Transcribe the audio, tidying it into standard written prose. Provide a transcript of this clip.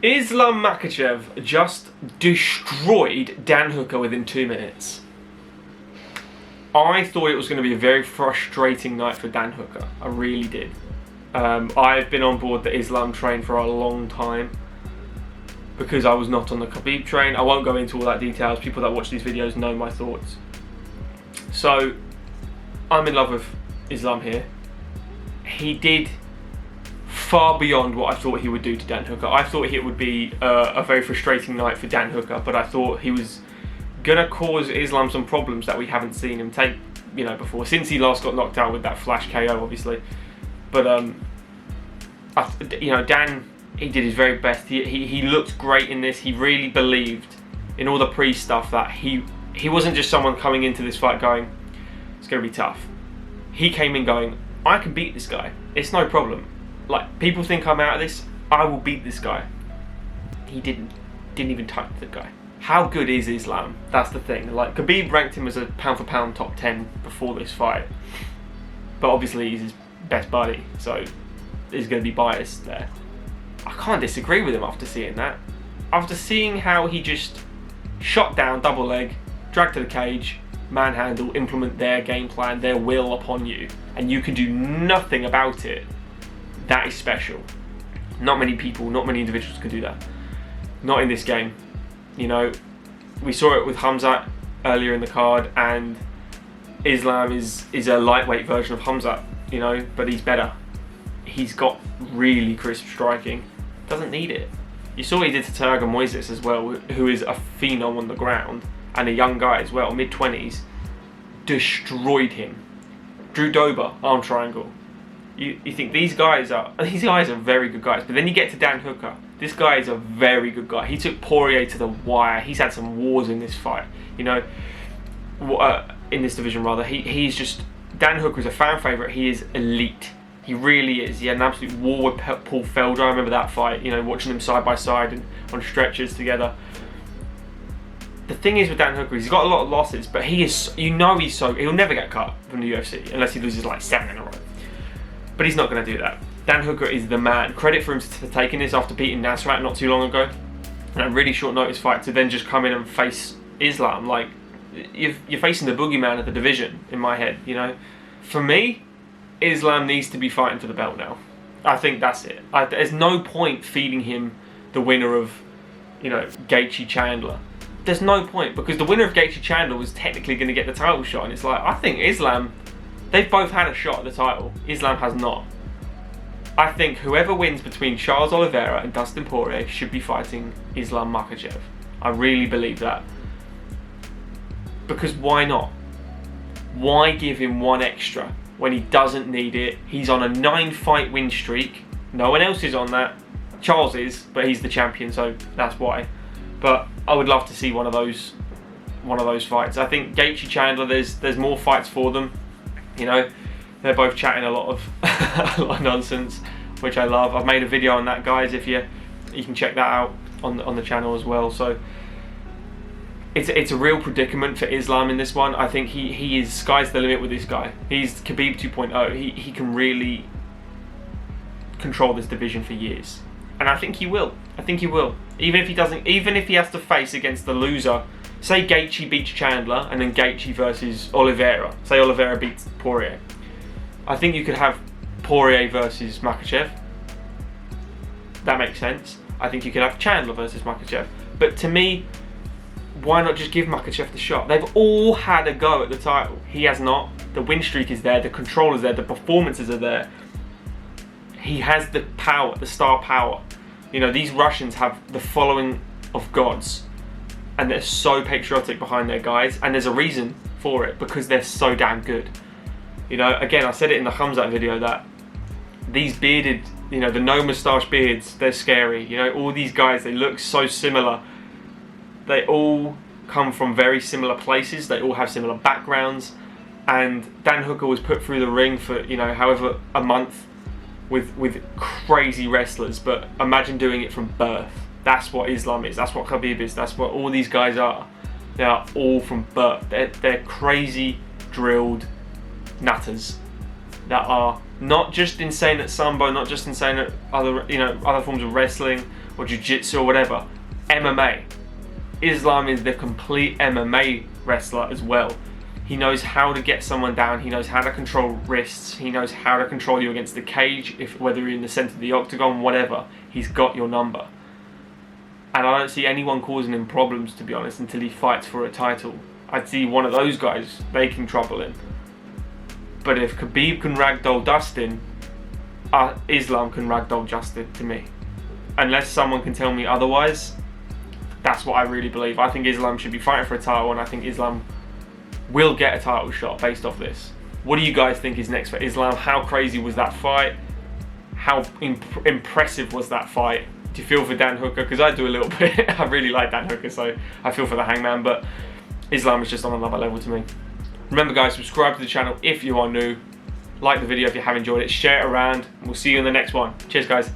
Islam Mackhachev just destroyed Dan Hooker within 2 minutes. I thought it was going to be a very frustrating night for Dan Hooker. I really did. I've been on board the Islam train for a long time because I was not on the Khabib train. I won't go into all that details. People that watch these videos know my thoughts. So, I'm in love with Islam here. He did far beyond what I thought he would do to Dan Hooker. I thought it would be a very frustrating night for Dan Hooker, but I thought he was gonna cause Islam some problems that we haven't seen him take, before, since he last got knocked out with that flash KO, obviously. But Dan, he did his very best. He looked great in this. He really believed in all the pre-stuff that he wasn't just someone coming into this fight going, it's gonna be tough. He came in going, I can beat this guy. It's no problem. Like, people think I'm out of this, I will beat this guy. He didn't even touch the guy. How good is Islam? That's the thing. Like, Khabib ranked him as a pound for pound top 10 before this fight, but obviously he's his best buddy, so he's going to be biased there. I can't disagree with him after seeing that. After seeing how he just shot down, double leg, dragged to the cage, manhandle, implement their game plan, their will upon you, and you can do nothing about it. That is special. Not many people, not many individuals can do that. Not in this game. We saw it with Khamzat earlier in the card, and Islam is a lightweight version of Khamzat, but he's better. He's got really crisp striking. Doesn't need it. You saw what he did to Tiago Moises as well, who is a phenom on the ground, and a young guy as well, mid-20s. Destroyed him. Drew Dober, arm triangle. You think these guys are very good guys, but then you get to Dan Hooker. This guy is a very good guy. He took Poirier to the wire. He's had some wars in this fight, in this division rather. He's just, Dan Hooker is a fan favourite. He is elite. He really is. He had an absolute war with Paul Felder. I remember that fight, watching them side by side and on stretchers together. The thing is with Dan Hooker, he's got a lot of losses, but he'll never get cut from the UFC unless he loses like 7 in a row. But he's not going to do that. Dan Hooker is the man. Credit for him for taking this after beating Nasrat not too long ago, and a really short notice fight, to then just come in and face Islam. Like, you're facing the boogeyman of the division, in my head, For me, Islam needs to be fighting for the belt now. I think that's it. There's no point feeding him the winner of, Gaethje Chandler. There's no point, because the winner of Gaethje Chandler was technically going to get the title shot, and it's like, I think Islam, they've both had a shot at the title. Islam has not. I think whoever wins between Charles Oliveira and Dustin Poirier should be fighting Islam Mackhachev. I really believe that. Because why not? Why give him one extra when he doesn't need it? He's on a 9-fight win streak. No one else is on that. Charles is, but he's the champion, so that's why. But I would love to see one of those fights. I think Gaethje Chandler, there's more fights for them. They're both chatting a lot of nonsense, which I love. I've made a video on that, guys. If you can check that out on the channel as well. So it's a real predicament for Islam in this one. I think he is, sky's the limit with this guy. He's Khabib 2.0. He can really control this division for years, and I think he will. Even if he has to face against the loser. Say Gaethje beats Chandler, and then Gaethje versus Oliveira. Say Oliveira beats Poirier. I think you could have Poirier versus Mackhachev. That makes sense. I think you could have Chandler versus Mackhachev. But to me, why not just give Mackhachev the shot? They've all had a go at the title. He has not. The win streak is there. The control is there. The performances are there. He has the power, the star power. These Russians have the following of gods. And they're so patriotic behind their guys. And there's a reason for it, because they're so damn good. Again, I said it in the Khamzat video that these bearded, the no moustache beards, they're scary. All these guys, they look so similar. They all come from very similar places. They all have similar backgrounds. And Dan Hooker was put through the ring for, however, a month with crazy wrestlers. But imagine doing it from birth. That's what Islam is. That's what Khabib is. That's what all these guys are. They are all from birth. They're crazy, drilled nutters that are not just insane at sambo, not just insane at other forms of wrestling or jiu-jitsu or whatever. MMA. Islam is the complete MMA wrestler as well. He knows how to get someone down, he knows how to control wrists, he knows how to control you against the cage, whether you're in the centre of the octagon, whatever, he's got your number. And I don't see anyone causing him problems, to be honest, until he fights for a title. I'd see one of those guys making trouble in. But if Khabib can ragdoll Dustin, Islam can ragdoll Justin, to me. Unless someone can tell me otherwise, that's what I really believe. I think Islam should be fighting for a title, and I think Islam will get a title shot based off this. What do you guys think is next for Islam? How crazy was that fight? How impressive was that fight? Do you feel for Dan Hooker? Because I do a little bit. I really like Dan Hooker, so I feel for the Hangman, but Islam is just on another level to me. Remember guys, subscribe to the channel if you are new. Like the video if you have enjoyed it. Share it around. And we'll see you in the next one. Cheers guys.